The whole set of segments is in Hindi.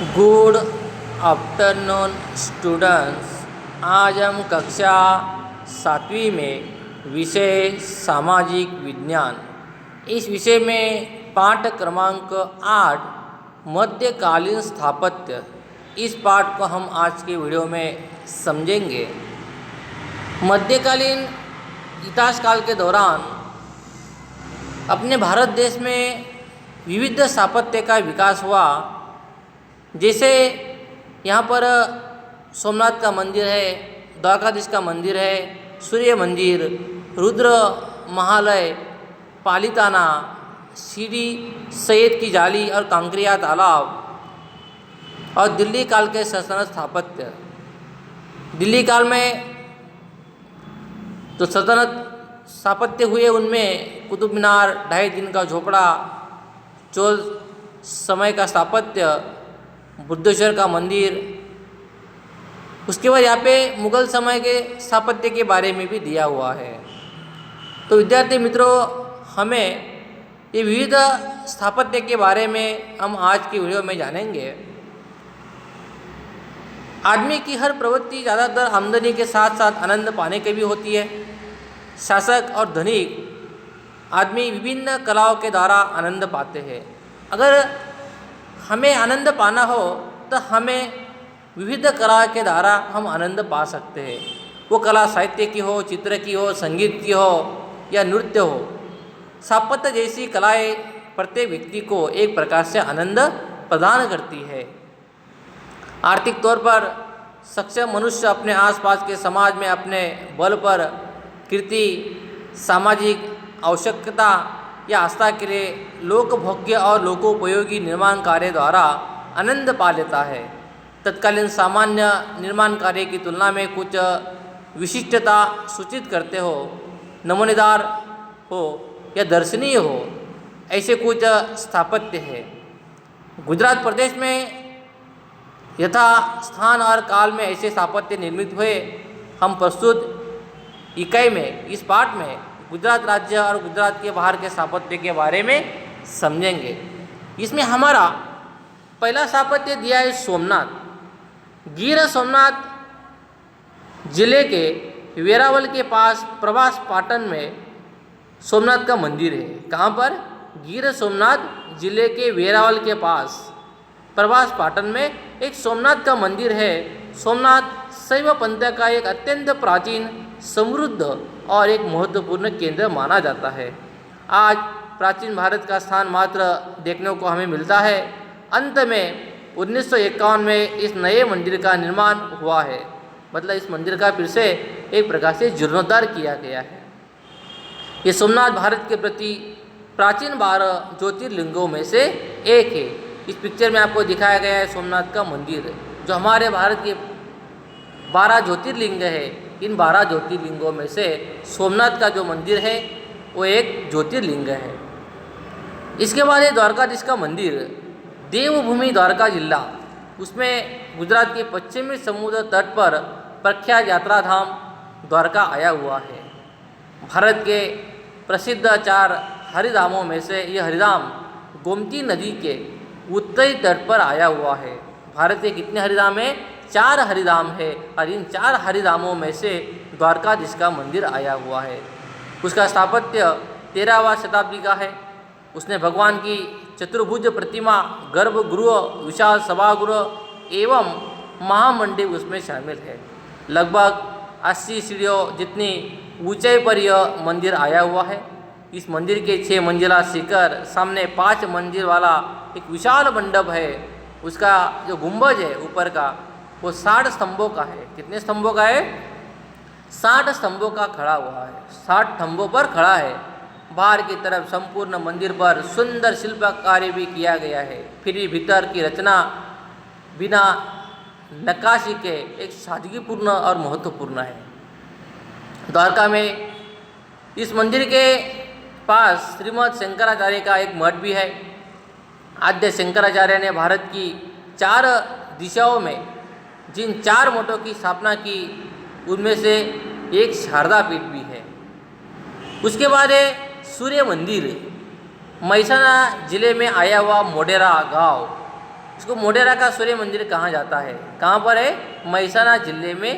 Good afternoon students. आज हम कक्षा 7वीं में विषय सामाजिक विज्ञान, इस विषय में पाठ क्रमांक 8 मध्यकालीन स्थापत्य, इस पाठ को हम आज के वीडियो में समझेंगे। मध्यकालीन इतिहास काल के दौरान अपने भारत देश में विविध स्थापत्य का विकास हुआ। जैसे यहाँ पर सोमनाथ का मंदिर है, द्वारकाधीश का मंदिर है, सूर्य मंदिर, रुद्र महालय, पालीताना, सीडी सैयद की जाली और कांकरिया तालाब और दिल्ली काल के सल्तनत स्थापत्य। दिल्ली काल में जो सल्तनत स्थापत्य हुए उनमें कुतुब मीनार, 2.5 दिन का झोपड़ा, चोल समय का स्थापत्य, बुद्धेश्वर का मंदिर। उसके बाद यहाँ पे मुग़ल समय के स्थापत्य के बारे में भी दिया हुआ है। तो विद्यार्थी मित्रों, हमें ये विविध स्थापत्य के बारे में हम आज की वीडियो में जानेंगे। आदमी की हर प्रवृत्ति ज़्यादातर आमदनी के साथ साथ आनंद पाने की भी होती है। शासक और धनिक आदमी विभिन्न कलाओं के द्वारा आनंद पाते हैं। अगर हमें आनंद पाना हो तो हमें विविध कला के द्वारा हम आनंद पा सकते हैं। वो कला साहित्य की हो, चित्र की हो, संगीत की हो या नृत्य हो। स्थापत्य जैसी कलाएं प्रत्येक व्यक्ति को एक प्रकार से आनंद प्रदान करती है। आर्थिक तौर पर सक्षम मनुष्य अपने आसपास के समाज में अपने बल पर कीर्ति, सामाजिक आवश्यकता या आस्था के लिए लोकभोग्य और लोकोपयोगी निर्माण कार्य द्वारा आनंद पा लेता है। तत्कालीन सामान्य निर्माण कार्य की तुलना में कुछ विशिष्टता सूचित करते हो, नमूनेदार हो या दर्शनीय हो, ऐसे कुछ स्थापत्य है। गुजरात प्रदेश में यथा स्थान और काल में ऐसे स्थापत्य निर्मित हुए। हम प्रस्तुत इकाई में, इस पाठ में गुजरात राज्य और गुजरात के बाहर के स्थापत्य के बारे में समझेंगे। इसमें हमारा पहला स्थापत्य दिया है सोमनाथ। गिर सोमनाथ जिले के वेरावल के पास प्रभास पाटन में सोमनाथ का मंदिर है। कहाँ पर? गिर सोमनाथ जिले के वेरावल के पास प्रभास पाटन में एक सोमनाथ का मंदिर है। सोमनाथ शैव पंथ का एक अत्यंत प्राचीन, समृद्ध और एक महत्वपूर्ण केंद्र माना जाता है। आज प्राचीन भारत का स्थान मात्र देखने को हमें मिलता है। अंत में 1951 में इस नए मंदिर का निर्माण हुआ है। मतलब इस मंदिर का फिर से एक प्रकार से जीर्णोद्धार किया गया है। ये सोमनाथ भारत के प्रति प्राचीन 12 ज्योतिर्लिंगों में से एक है। इस पिक्चर में आपको दिखाया गया है सोमनाथ का मंदिर, जो हमारे भारत के 12 ज्योतिर्लिंग है। इन 12 ज्योतिर्लिंगों में से सोमनाथ का जो मंदिर है वो एक ज्योतिर्लिंग है। इसके बाद है द्वारकाधीश का मंदिर। देवभूमि द्वारका जिला, उसमें गुजरात के पश्चिमी समुद्र तट पर प्रख्यात यात्रा धाम द्वारका आया हुआ है। भारत के प्रसिद्ध 4 हरिधामों में से यह हरिधाम गोमती नदी के उत्तरी तट पर आया हुआ है। भारत के कितने हरिधाम हैं? 4 हरिधाम है और इन 4 हरिधामों में से द्वारकाधीश का मंदिर आया हुआ है। उसका स्थापत्य 13वीं शताब्दी का है। उसने भगवान की चतुर्भुज प्रतिमा, गर्भगृह, विशाल सभागृह एवं महामंडप उसमें शामिल है। लगभग 80 सीढ़ियों जितनी ऊंचाई पर यह मंदिर आया हुआ है। इस मंदिर के 6 मंजिला शिखर, सामने 5 मंजिल वाला एक विशाल मंडप है। उसका जो गुंबज है ऊपर का, वो 60 स्तंभों का है। कितने स्तंभों का है? 60 स्तंभों का खड़ा हुआ है। 60 स्तंभों पर खड़ा है। बाहर की तरफ संपूर्ण मंदिर पर सुंदर शिल्प कार्य भी किया गया है। फिर भीतर की रचना बिना नक्काशी के एक सादगीपूर्ण और महत्वपूर्ण है। द्वारका में इस मंदिर के पास श्रीमद शंकराचार्य का एक मठ भी है। आद्य शंकराचार्य ने भारत की 4 दिशाओं में जिन 4 मठों की स्थापना की, उनमें से एक शारदा पीठ भी है। उसके बाद है सूर्य मंदिर। महसाना जिले में आया हुआ मोढेरा गांव इसको मोढेरा का सूर्य मंदिर कहा जाता है। कहाँ पर है? मेहसाना जिले में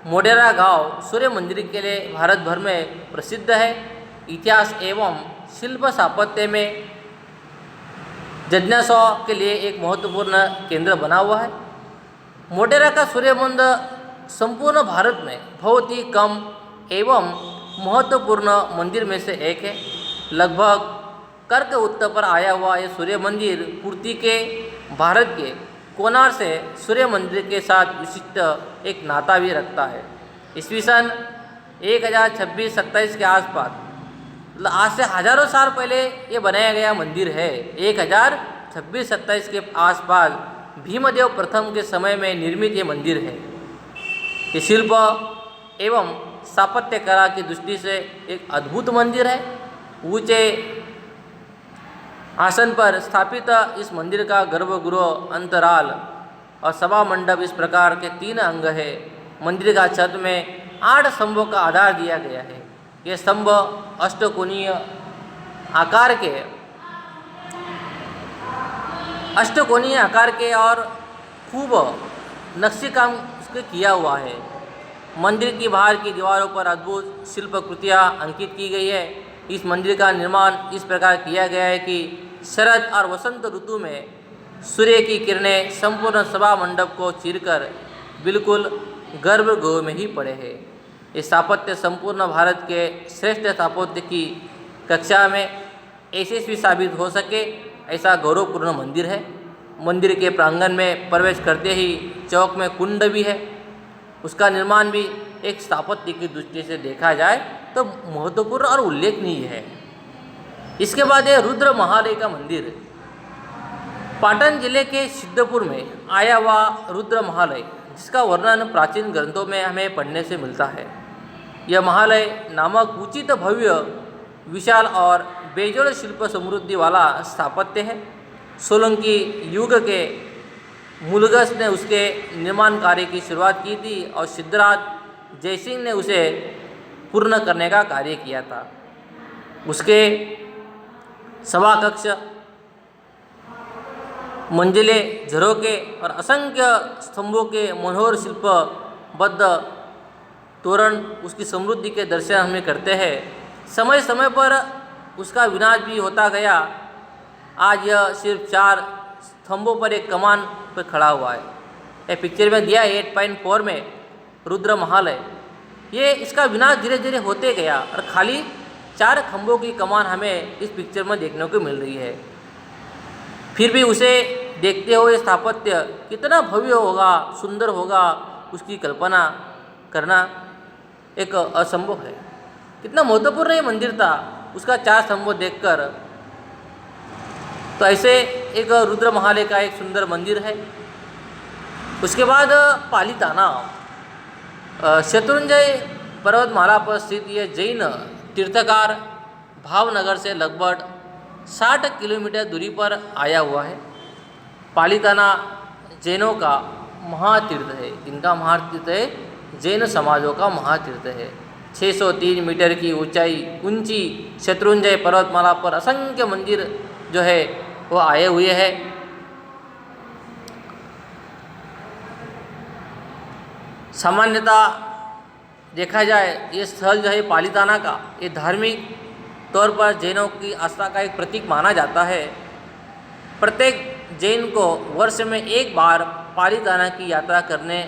मोढेरा गांव सूर्य मंदिर के लिए भारत भर में प्रसिद्ध है। इतिहास एवं शिल्प स्थापत्य में जिज्ञासा के लिए एक महत्वपूर्ण केंद्र बना हुआ है। मोढेरा का सूर्य मंदिर संपूर्ण भारत में बहुत ही कम एवं महत्वपूर्ण मंदिर में से एक है। लगभग कर्क उत्तर पर आया हुआ यह सूर्य मंदिर पूर्ति के भारत के कोणार्क से सूर्य मंदिर के साथ विशिष्ट एक नाता भी रखता है। ईस्वी सन 1026-27 के आसपास, मतलब आज से हजारों साल पहले ये बनाया गया मंदिर है। 1026-27 के आसपास भीमदेव प्रथम के समय में निर्मित ये मंदिर है। ये शिल्प एवं स्थापत्य कला की दृष्टि से एक अद्भुत मंदिर है। ऊंचे आसन पर स्थापित इस मंदिर का गर्भगृह, अंतराल और सभा मंडप इस प्रकार के 3 अंग है। मंदिर का छत में 8 स्तंभों का आधार दिया गया है। ये स्तंभ अष्टकोणीय आकार के और खूब नक्शी काम उसके किया हुआ है। मंदिर की बाहर की दीवारों पर अद्भुत शिल्पकृतियाँ अंकित की गई है। इस मंदिर का निर्माण इस प्रकार किया गया है कि शरद और वसंत ऋतु में सूर्य की किरणें संपूर्ण सभा मंडप को चीरकर बिल्कुल गर्भगृह में ही पड़े हैं। ये स्थापत्य संपूर्ण भारत के श्रेष्ठ स्थापत्य की कक्षा में यशस्वी साबित हो सके ऐसा गौरवपूर्ण मंदिर है। मंदिर के प्रांगण में प्रवेश करते ही चौक में कुंड भी है। उसका निर्माण भी एक स्थापत्य की दृष्टि से देखा जाए तो महत्वपूर्ण और उल्लेखनीय है। इसके बाद है रुद्र महालय का मंदिर। पाटन जिले के सिद्धपुर में आया हुआ रुद्र महालय, जिसका वर्णन प्राचीन ग्रंथों में हमें पढ़ने से मिलता है। यह महालय नामक उचित भव्य, विशाल और बेजोड़ शिल्प समृद्धि वाला स्थापत्य है। सोलंकी युग के मुलगस ने उसके निर्माण कार्य की शुरुआत की थी और सिद्धराज जयसिंह ने उसे पूर्ण करने का कार्य किया था। उसके सभा कक्ष, मंजिलें, झरोके और असंख्य स्तंभों के मनोहर शिल्पबद्ध तोरण उसकी समृद्धि के दर्शन हमें करते हैं। समय समय पर उसका विनाश भी होता गया। आज यह सिर्फ 4 स्तंभों पर एक कमान पर खड़ा हुआ है। यह पिक्चर में दिया 8.4 में रुद्र महालय। ये इसका विनाश धीरे धीरे होते गया और खाली 4 खंभों की कमान हमें इस पिक्चर में देखने को मिल रही है। फिर भी उसे देखते हुए स्थापत्य कितना भव्य होगा, सुंदर होगा, उसकी कल्पना करना एक असंभव है। कितना महत्वपूर्ण ये मंदिर था उसका 4 स्तंभ देखकर। तो ऐसे एक रुद्र महालय का एक सुंदर मंदिर है। उसके बाद पालीताना, शत्रुंजय पर्वतमाला पर स्थित ये जैन तीर्थकार भावनगर से लगभग 60 किलोमीटर दूरी पर आया हुआ है। पालीताना जैनों का महातीर्थ है। इनका महातीर्थ है, जैन समाजों का महातीर्थ है। 603 मीटर की ऊंची शत्रुंजय पर्वतमाला पर असंख्य मंदिर जो है वो आए हुए हैं। सामान्यतः देखा जाए ये स्थल जो है पालीताना का, ये धार्मिक तौर पर जैनों की आस्था का एक प्रतीक माना जाता है। प्रत्येक जैन को वर्ष में एक बार पालीताना की यात्रा करने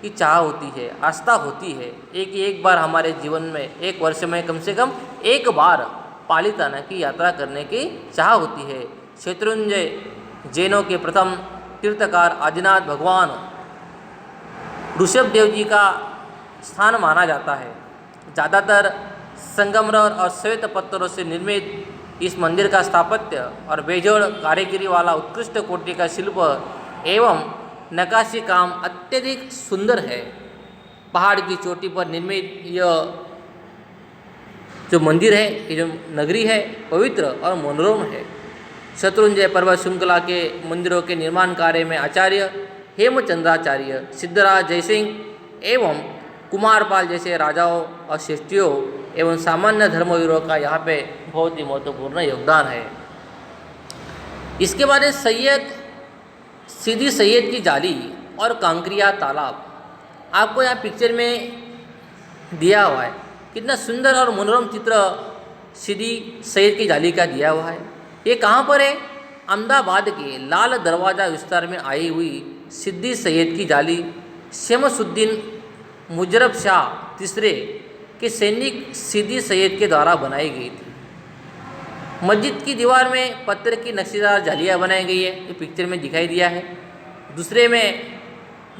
की चाह होती है, आस्था होती है। एक बार हमारे जीवन में, एक वर्ष में कम से कम एक बार पालीताना की यात्रा करने की चाह होती है। शत्रुंजय जैनों के प्रथम तीर्थकार आदिनाथ भगवान ऋषभ देव जी का स्थान माना जाता है। ज़्यादातर संगमरमर और श्वेत पत्थरों से निर्मित इस मंदिर का स्थापत्य और बेजोड़ कारीगरी वाला उत्कृष्ट कोटि का शिल्प एवं नक्काशी काम अत्यधिक सुंदर है। पहाड़ की चोटी पर निर्मित यह जो मंदिर है, ये जो नगरी है, पवित्र और मनोरम है। शत्रुंजय पर्वत श्रृंखला के मंदिरों के निर्माण कार्य में आचार्य हेमचंद्राचार्य, सिद्धराज जयसिंह एवं कुमारपाल जैसे राजाओं और श्रेष्ठियों एवं सामान्य धर्मवीरों का यहाँ पे बहुत ही महत्वपूर्ण योगदान है। इसके बाद सैयद सीदी सैयद की जाली और कांकरिया तालाब आपको यहाँ पिक्चर में दिया हुआ है। कितना सुंदर और मनोरम चित्र सीदी सैयद की जाली का दिया हुआ है। ये कहाँ पर है? अहमदाबाद के लाल दरवाज़ा विस्तार में आई हुई सीदी सैयद की जाली शमसुद्दीन मुजरब शाह तीसरे के सैनिक सीदी सैयद के द्वारा बनाई गई थी। मस्जिद की दीवार में पत्थर की नक्शीदार जालियाँ बनाई गई है, ये पिक्चर में दिखाई दिया है। दूसरे में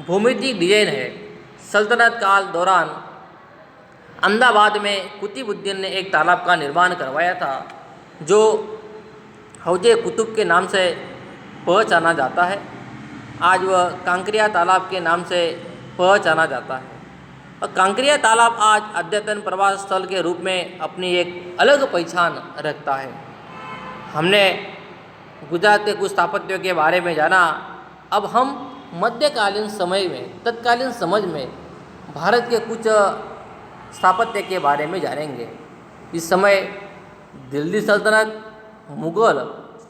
भूमितिक डिजाइन है। सल्तनत काल दौरान अहमदाबाद में कुतुबुद्दीन ने एक तालाब का निर्माण करवाया था जो हौजे कुतुब के नाम से पहचाना जाता है। आज वह कांकरिया तालाब के नाम से पहचाना जाता है और कांकरिया तालाब आज अद्यतन प्रवास स्थल के रूप में अपनी एक अलग पहचान रखता है। हमने गुजरात के कुछ स्थापत्यों के बारे में जाना। अब हम मध्यकालीन समय में तत्कालीन समझ में भारत के कुछ स्थापत्य के बारे में जानेंगे। इस समय दिल्ली सल्तनत, मुगल,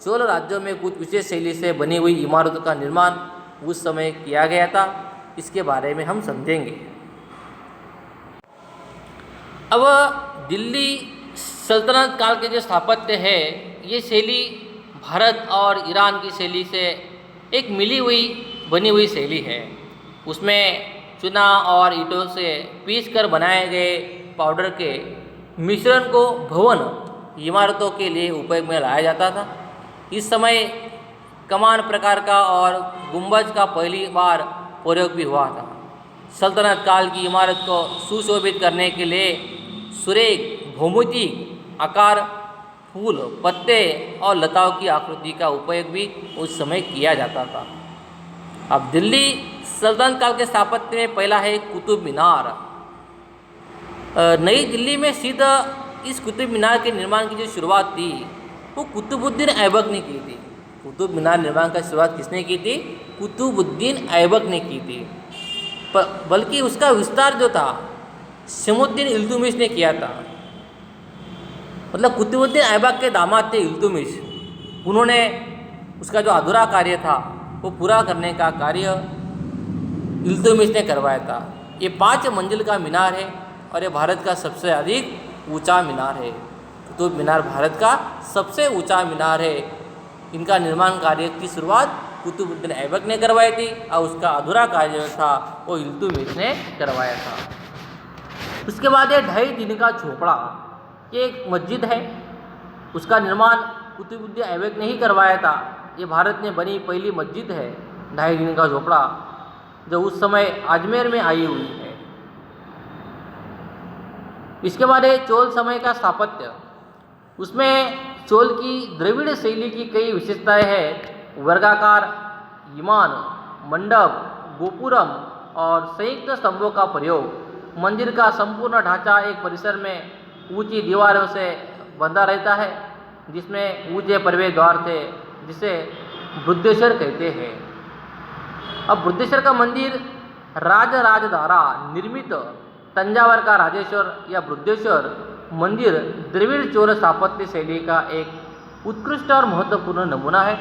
चोल राज्यों में कुछ विशेष शैली से बनी हुई इमारतों का निर्माण उस समय किया गया था। इसके बारे में हम समझेंगे। अब दिल्ली सल्तनत काल के जो स्थापत्य है, ये शैली भारत और ईरान की शैली से एक मिली हुई बनी हुई शैली है। उसमें चूना और ईंटों से पीस कर बनाए गए पाउडर के मिश्रण को भवन इमारतों के लिए उपयोग में लाया जाता था। इस समय कमान प्रकार का और गुंबज का पहली बार प्रयोग भी हुआ था। सल्तनत काल की इमारत को सुशोभित करने के लिए सुरेख भौमितिक आकार, फूल, पत्ते और लताओं की आकृति का उपयोग भी उस समय किया जाता था। अब दिल्ली सल्तनत काल के स्थापत्य में पहला है कुतुब मीनार। नई दिल्ली में स्थित इस कुतुब मीनार के निर्माण की जो शुरुआत थी वो कुतुबुद्दीन ऐबक ने की थी। कुतुब मीनार निर्माण का शुरुआत किसने की थी? कुतुबुद्दीन ऐबक ने की थी। बल्कि उसका विस्तार जो था शमसुद्दीन इल्तुतमिश ने किया था। मतलब कुतुबुद्दीन ऐबक के दामाद थे इल्तुतमिश। उन्होंने उसका जो अधूरा कार्य था वो पूरा करने का कार्य इल्तुतमिश ने करवाया था। ये 5 मंजिल का मीनार है और ये भारत का सबसे अधिक ऊंचा मीनार है। कुतुब मीनार भारत का सबसे ऊंचा मीनार है। इनका निर्माण कार्य की शुरुआत कुतुबुद्दीन ऐबक ने करवाई थी और उसका अधूरा कार्य जो था वो इल्तुतमिश ने करवाया था। उसके बाद ये 2.5 दिन का झोपड़ा, ये एक मस्जिद है। उसका निर्माण कुतुबुद्दीन ऐबक ने ही करवाया था। ये भारत में बनी पहली मस्जिद है 2.5 दिन का झोपड़ा, जो उस समय अजमेर में आई हुई है। इसके बाद है चोल समय का स्थापत्य। उसमें चोल की द्रविड़ शैली की कई विशेषताएं हैं। वर्गाकार विमान, मंडप, गोपुरम और संयुक्त स्तंभों का प्रयोग। मंदिर का संपूर्ण ढांचा एक परिसर में ऊंची दीवारों से बंधा रहता है जिसमें ऊंचे प्रवेश द्वार थे जिसे बुद्धेश्वर कहते हैं। अब बुद्धेश्वर का मंदिर राजराज द्वारा निर्मित तंजावर का राजेश्वर या बुद्धेश्वर मंदिर द्रविड़ चोल स्थापत्य शैली का एक उत्कृष्ट और महत्वपूर्ण नमूना है।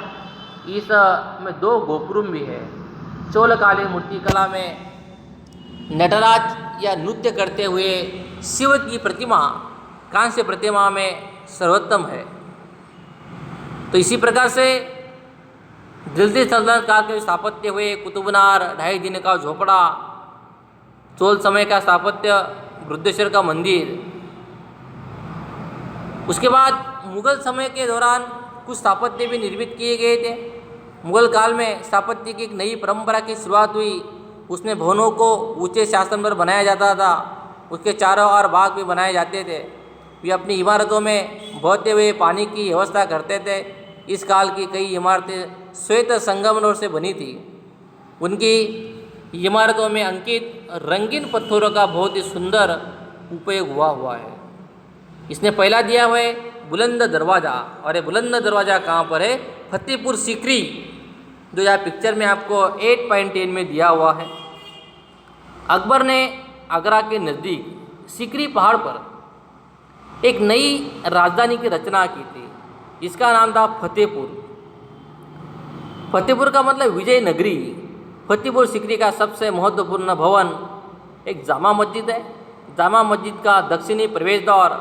इसमें 2 गोपुरम भी है। चोलकालीन मूर्तिकला में नटराज या नृत्य करते हुए शिव की प्रतिमा कांस्य प्रतिमा में सर्वोत्तम है। तो इसी प्रकार से दिल्ली सल्तनत काल के स्थापत्य हुए कुतुब मीनार, 2.5 दिन का झोपड़ा, चोल समय का स्थापत्य, बुद्धेश्वर का मंदिर। उसके बाद मुगल समय के दौरान कुछ स्थापत्य भी निर्मित किए गए थे। मुगल काल में स्थापत्य की एक नई परंपरा की शुरुआत हुई। उसमें भवनों को ऊंचे शासन पर बनाया जाता था। उसके चारों ओर बाग भी बनाए जाते थे। वे अपनी इमारतों में बहते हुए पानी की व्यवस्था करते थे। इस काल की कई इमारतें श्वेत संगमरमर से बनी थी। उनकी इमारतों में अंकित रंगीन पत्थरों का बहुत ही सुंदर उपयोग हुआ है। इसने पहला दिया हुआ है बुलंद दरवाज़ा, और ये बुलंद दरवाज़ा कहाँ पर है? फतेहपुर सीकरी, जो यहाँ पिक्चर में आपको 8.10 में दिया हुआ है। अकबर ने आगरा के नज़दीक सीकरी पहाड़ पर एक नई राजधानी की रचना की थी। इसका नाम था फतेहपुर। फतेहपुर का मतलब विजय नगरी। फतेहपुर सीकरी का सबसे महत्वपूर्ण भवन एक जामा मस्जिद है। जामा मस्जिद का दक्षिणी प्रवेश द्वार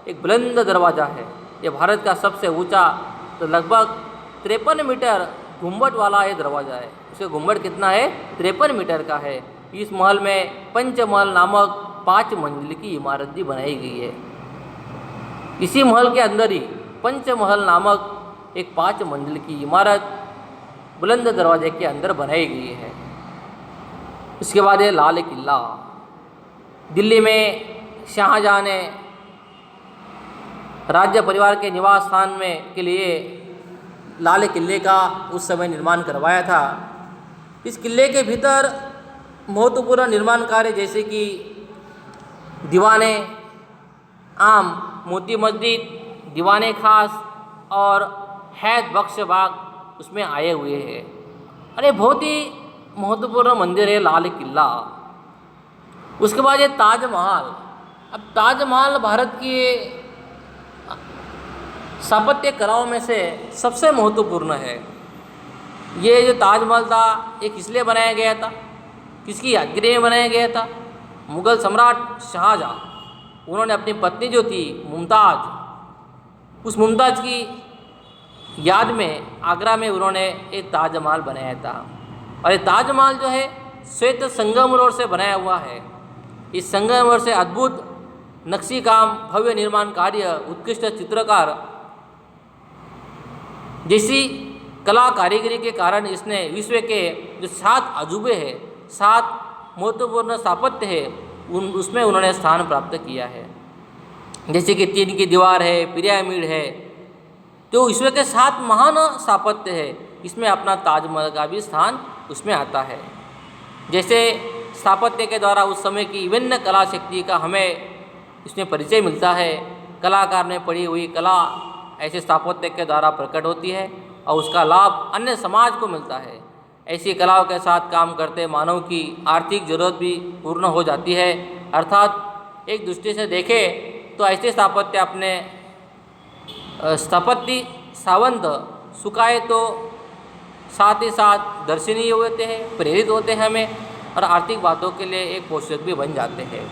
एक बुलंद दरवाज़ा है। यह भारत का सबसे ऊंचा तो लगभग 53 मीटर घुम्मट वाला ये दरवाज़ा है। उसका घुम्मट कितना है? 53 मीटर का है। इस महल में पंचमहल नामक 5 मंजिल की इमारत भी बनाई गई है। इसी महल के अंदर ही पंचमहल नामक एक 5 मंजिल की इमारत बुलंद दरवाजे के अंदर बनाई गई है। उसके बाद ये लाल किला। दिल्ली में शाहजहां ने राज्य परिवार के निवास स्थान में के लिए लाल किले का उस समय निर्माण करवाया था। इस किले के भीतर महत्वपूर्ण निर्माण कार्य जैसे कि दीवाने आम, मोती मस्जिद, दीवाने खास और हैद बख्श बाग उसमें आए हुए हैं। अरे बहुत ही महत्वपूर्ण मंदिर है लाल किला। उसके बाद ये ताजमहल। अब ताजमहल भारत की स्थापत्य कलाओं में से सबसे महत्वपूर्ण है। ये जो ताजमहल था ये किस लिए बनाया गया था? किसकी यादगिरी में बनाया गया था? मुग़ल सम्राट शाहजहां, उन्होंने अपनी पत्नी जो थी मुमताज़, उस मुमताज़ की याद में आगरा में उन्होंने एक ताजमहल बनाया था। और ये ताजमहल जो है श्वेत संगमरमर से बनाया हुआ है। इस संगमरमर से अद्भुत नक्शी काम, भव्य निर्माण कार्य, उत्कृष्ट चित्रकार जैसी कला कारीगरी के कारण इसने विश्व के जो 7 अजूबे हैं, 7 महत्वपूर्ण स्थापत्य है, उसमें उन्होंने स्थान प्राप्त किया है। जैसे कि 3 की दीवार है, पिरामिड है, तो विश्व के 7 महान स्थापत्य है, इसमें अपना ताजमहल का भी स्थान उसमें आता है। जैसे स्थापत्य के द्वारा उस समय की विभिन्न कला शक्ति का हमें इसमें परिचय मिलता है। कलाकार ने पढ़ी हुई कला ऐसे स्थापत्य के द्वारा प्रकट होती है और उसका लाभ अन्य समाज को मिलता है। ऐसी कलाओं के साथ काम करते मानव की आर्थिक जरूरत भी पूर्ण हो जाती है। अर्थात एक दृष्टि से देखें तो ऐसे स्थापत्य अपने स्थापत्य सावंत सुखाए तो साथ ही साथ दर्शनीय होते हैं, प्रेरित होते हैं हमें, और आर्थिक बातों के लिए एक पोषक भी बन जाते हैं।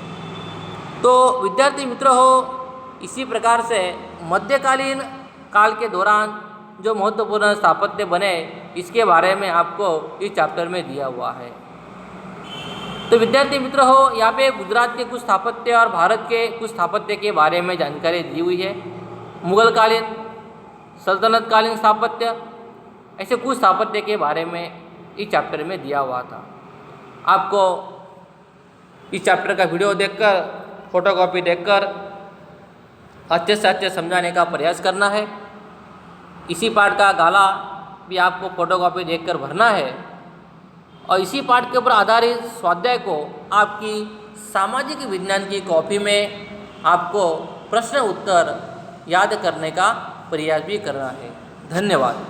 तो विद्यार्थी मित्र हो, इसी प्रकार से मध्यकालीन काल के दौरान जो महत्वपूर्ण स्थापत्य बने इसके बारे में आपको इस चैप्टर में दिया हुआ है। तो विद्यार्थी मित्र हो, यहाँ पे गुजरात के कुछ स्थापत्य और भारत के कुछ स्थापत्य के बारे में जानकारी दी हुई है। मुगल कालीन, सल्तनत कालीन स्थापत्य, ऐसे कुछ स्थापत्य के बारे में इस चैप्टर में दिया हुआ था। आपको इस चैप्टर का वीडियो देखकर, फोटोकॉपी देखकर अच्छे से अच्छे समझाने का प्रयास करना है। इसी पाठ का गाला भी आपको फोटोकॉपी देखकर भरना है और इसी पाठ के ऊपर आधारित स्वाध्याय को आपकी सामाजिक विज्ञान की कॉपी में आपको प्रश्न उत्तर याद करने का प्रयास भी करना है। धन्यवाद।